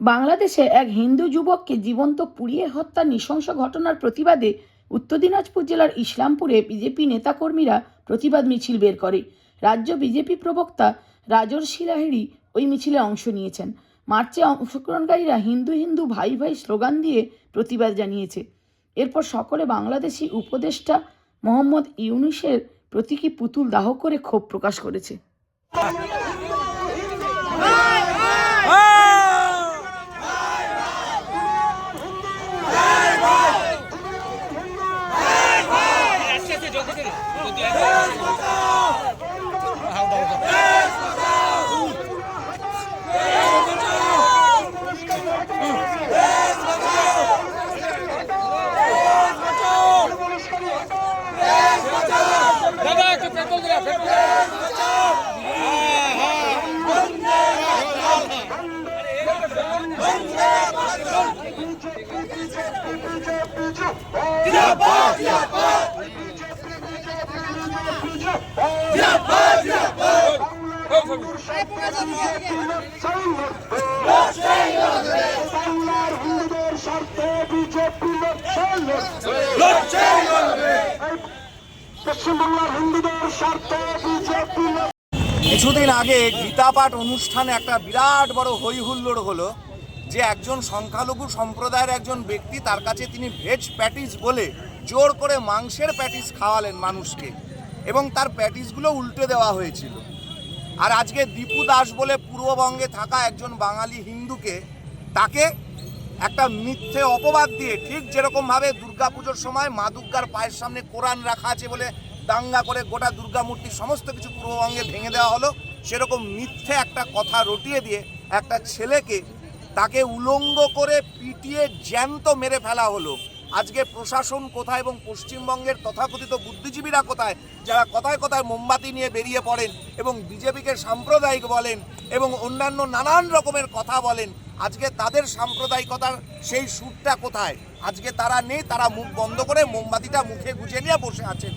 বাংলাদেশে এক হিন্দু যুবককে জীবন্ত পুড়িয়ে হত্যার নৃশংস ঘটনার প্রতিবাদে উত্তর দিনাজপুর জেলার ইসলামপুরে বিজেপি নেতাকর্মীরা প্রতিবাদ মিছিল বের করে। রাজ্য বিজেপি প্রবক্তা রাজর্ষি লাহিড়ী ওই মিছিলে অংশ নিয়েছেন। মার্চে অংশগ্রহণকারীরা হিন্দু হিন্দু ভাই ভাই স্লোগান দিয়ে প্রতিবাদ জানিয়েছে। এরপর সকলে বাংলাদেশি উপদেষ্টা মোহাম্মদ ইউনূসের প্রতীকী পুতুল দাহ করে ক্ষোভ প্রকাশ করেছে। কিছুদিন আগে গীতা পাঠ অনুষ্ঠানে একটা বিরাট বড় হই হুল্লোড় হলো যে একজন সংখ্যালঘু সম্প্রদায়ের একজন ব্যক্তি, তার কাছে তিনি ভেজ প্যাটিস বলে জোর করে মাংসের প্যাটিস খাওয়ালেন মানুষকে এবং তার প্যাটিসগুলো উল্টে দেওয়া হয়েছিল। আর আজকে দীপু দাস বলে পূর্ববঙ্গে থাকা একজন বাঙালি হিন্দুকে, তাকে একটা মিথ্যে অপবাদ দিয়ে, ঠিক যেরকমভাবে দুর্গাপুজোর সময় মা দুর্গার পায়ের সামনে কোরআন রাখা আছে বলে দাঙ্গা করে গোটা দুর্গা মূর্তি সমস্ত কিছু পূর্ববঙ্গে ভেঙে দেওয়া হলো, সেরকম মিথ্যে একটা কথা রটিয়ে দিয়ে একটা ছেলেকে তাকে উলঙ্গ করে পিটিয়ে জ্যান্ত মেরে ফেলা হলো। আজকে প্রশাসন কোথায় এবং পশ্চিমবঙ্গের তথাকথিত বুদ্ধিজীবীরা কোথায়, যারা কথায় কথায় মোমবাতি নিয়ে বেরিয়ে পড়েন এবং বিজেপিকে সাম্প্রদায়িক বলেন এবং অন্যান্য নানান রকমের কথা বলেন, আজকে তাদের সাম্প্রদায়িকতার সেই সুরটা কোথায়? আজকে তারা নেই, তারা মুখ বন্ধ করে মোমবাতিটা মুখে গুজে নিয়ে বসে আছেন।